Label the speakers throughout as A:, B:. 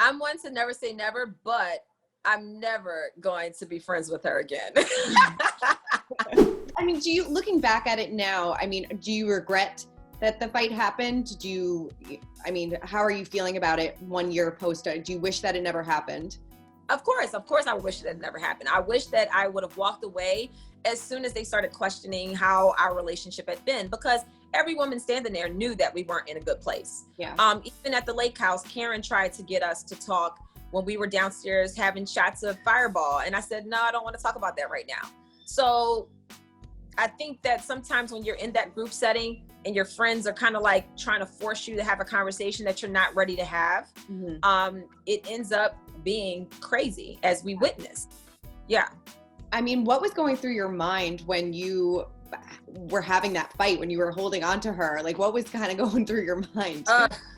A: I'm one to never say never, but I'm never going to be friends with her again.
B: I mean, looking back at it now, I mean, do you regret that the fight happened? How are you feeling about it 1 year post? Do you wish that it never happened?
A: Of course I wish that it never happened. I wish that I would have walked away as soon as they started questioning how our relationship had been, because every woman standing there knew that we weren't in a good place.
B: Yeah.
A: Even at the lake house, Karen tried to get us to talk when we were downstairs having shots of Fireball. And I said, no, I don't want to talk about that right now. So I think that sometimes when you're in that group setting and your friends are kind of like trying to force you to have a conversation that you're not ready to have, it ends up being crazy, as we witnessed. Yeah.
B: I mean, what was going through your mind when you were having that fight, when you were holding on to her? Like, what was kind of going through your mind?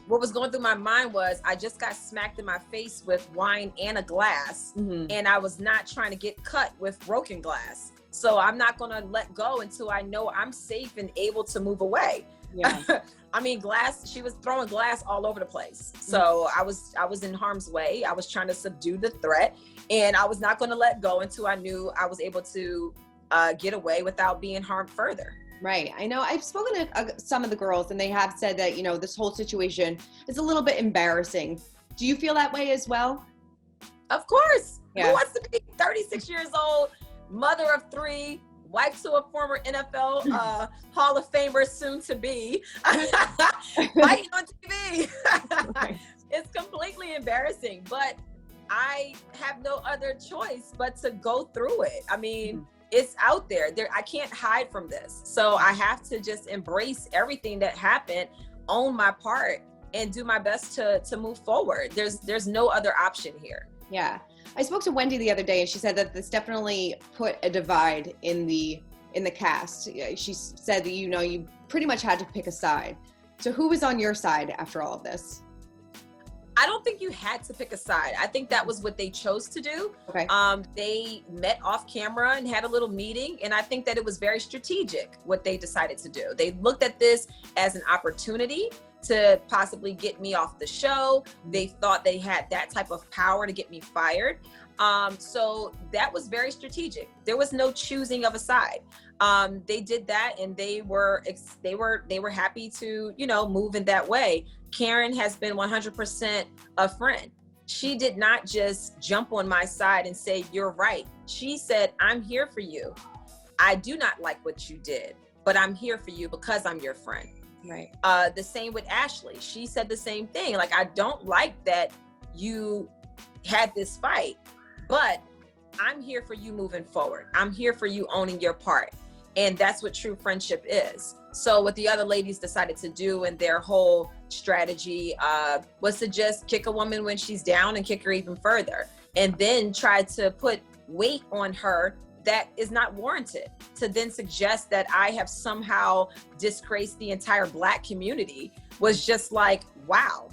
A: What was going through my mind was I just got smacked in my face with wine and a glass, and I was not trying to get cut with broken glass. So I'm not going to let go until I know I'm safe and able to move away.
B: Yeah.
A: I mean, she was throwing glass all over the place. So I was in harm's way. I was trying to subdue the threat, and I was not going to let go until I knew I was able to get away without being harmed further.
B: Right. I know I've spoken to some of the girls, and they have said that, this whole situation is a little bit embarrassing. Do you feel that way as well?
A: Of course.
B: Yeah.
A: Who wants to be 36 years old, mother of 3, wife to a former NFL Hall of Famer, soon to be, fighting on TV?
B: Right.
A: It's completely embarrassing, but I have no other choice but to go through it. I mean, it's out there. I can't hide from this. So I have to just embrace everything that happened, own my part, and do my best to move forward. There's no other option here.
B: Yeah. I spoke to Wendy the other day, and she said that this definitely put a divide in the cast. She said that, you pretty much had to pick a side. So who was on your side after all of this?
A: I don't think you had to pick a side. I think that was what they chose to do.
B: Okay.
A: They met off camera and had a little meeting, and I think that it was very strategic what they decided to do. They looked at this as an opportunity to possibly get me off the show. They thought they had that type of power to get me fired. So that was very strategic. There was no choosing of a side. They did that, and they were happy to, move in that way. Karen has been 100% a friend. She did not just jump on my side and say, you're right. She said, I'm here for you. I do not like what you did, but I'm here for you because I'm your friend.
B: Right.
A: The same with Ashley. She said the same thing. Like, I don't like that you had this fight, but I'm here for you moving forward. I'm here for you owning your part. And that's what true friendship is. So what the other ladies decided to do in their whole strategy was to just kick a woman when she's down and kick her even further. And then try to put weight on her that is not warranted, to then suggest that I have somehow disgraced the entire Black community was just like, wow.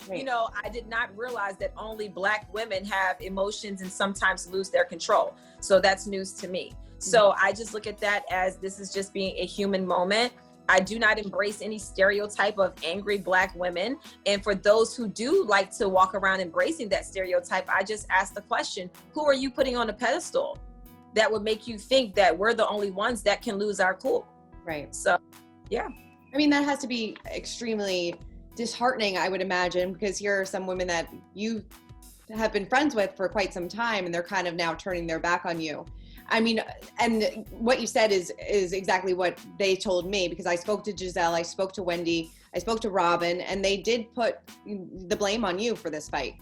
B: Right.
A: I did not realize that only Black women have emotions and sometimes lose their control. So that's news to me. So I just look at that as this is just being a human moment. I do not embrace any stereotype of angry Black women. And for those who do like to walk around embracing that stereotype, I just ask the question, who are you putting on a pedestal that would make you think that we're the only ones that can lose our cool?
B: Right.
A: So, yeah.
B: I mean, that has to be extremely disheartening, I would imagine, because here are some women that you have been friends with for quite some time, and they're kind of now turning their back on you. I mean, and what you said is exactly what they told me, because I spoke to Giselle, I spoke to Wendy, I spoke to Robin, and they did put the blame on you for this fight.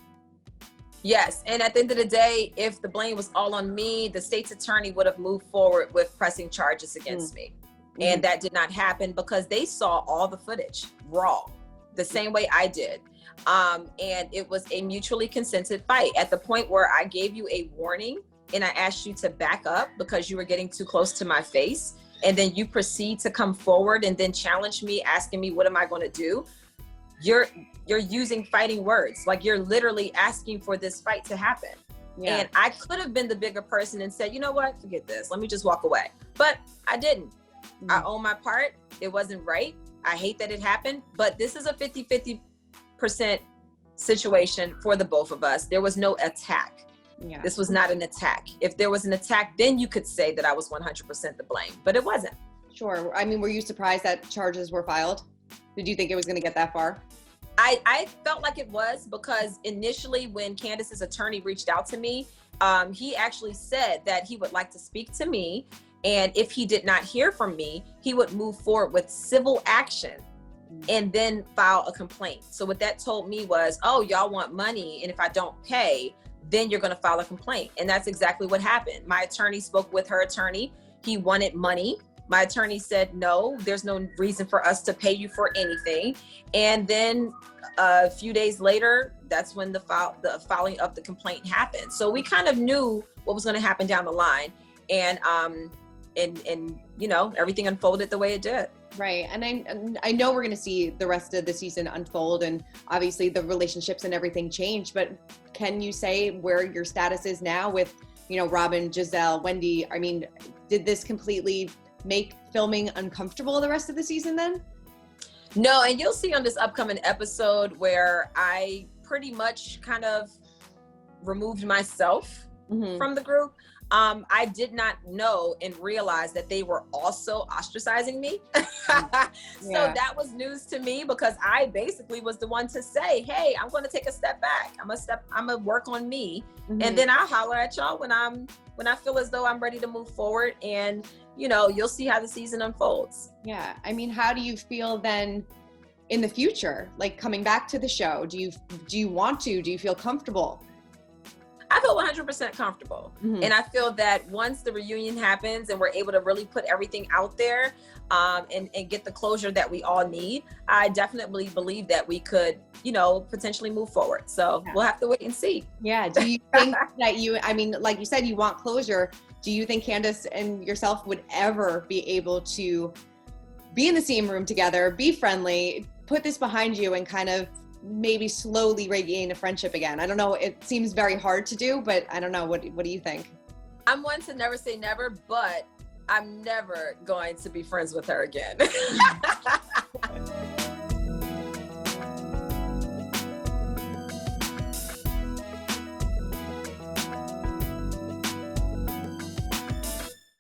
A: Yes. And at the end of the day, if the blame was all on me, the state's attorney would have moved forward with pressing charges against me. And that did not happen because they saw all the footage raw, the same way I did. And it was a mutually consented fight. At the point where I gave you a warning and I asked you to back up because you were getting too close to my face, and then you proceed to come forward and then challenge me, asking me, what am I going to do? You're using fighting words. Like, you're literally asking for this fight to happen. Yeah. And I could have been the bigger person and said, you know what, forget this. Let me just walk away. But I didn't. I own my part. It wasn't right. I hate that it happened, but this is a 50-50% situation for the both of us. There was no attack.
B: Yeah.
A: This was not an attack. If there was an attack, then you could say that I was 100% to blame, but it wasn't.
B: Sure. I mean, were you surprised that charges were filed? Did you think it was going to get that far?
A: I felt like it was, because initially when Candiace's attorney reached out to me, he actually said that he would like to speak to me. And if he did not hear from me, he would move forward with civil action and then file a complaint. So what that told me was, oh, y'all want money, and if I don't pay, then you're going to file a complaint. And that's exactly what happened. My attorney spoke with her attorney. He wanted money. My attorney said, no, there's no reason for us to pay you for anything. And then a few days later, that's when the filing of the complaint happened. So we kind of knew what was going to happen down the line. And you know, everything unfolded the way it did.
B: Right. And I know we're going to see the rest of the season unfold, and obviously the relationships and everything change, but can you say where your status is now with, you know, Robin, Giselle, Wendy? I mean, did this completely make filming uncomfortable the rest of the season then?
A: No, and you'll see on this upcoming episode where I pretty much kind of removed myself from the group. I did not know and realize that they were also ostracizing me. So that was news to me, because I basically was the one to say, hey, I'm going to take a step back. I'm going to work on me. And then I'll holler at y'all when I feel as though I'm ready to move forward. And, you know, you'll see how the season unfolds.
B: Yeah. I mean, how do you feel then in the future, like coming back to the show? Do you want to? Do you feel comfortable?
A: I feel 100% comfortable. And I feel that once the reunion happens and we're able to really put everything out there and get the closure that we all need, I definitely believe that we could, you know, potentially move forward. So we'll have to wait and see.
B: Yeah. Do you think that I mean, like you said, you want closure. Do you think Candiace and yourself would ever be able to be in the same room together, be friendly, put this behind you, and kind of maybe slowly regain a friendship again? I don't know. It seems very hard to do, but I don't know. What do you think?
A: I'm one to never say never, but I'm never going to be friends with her again.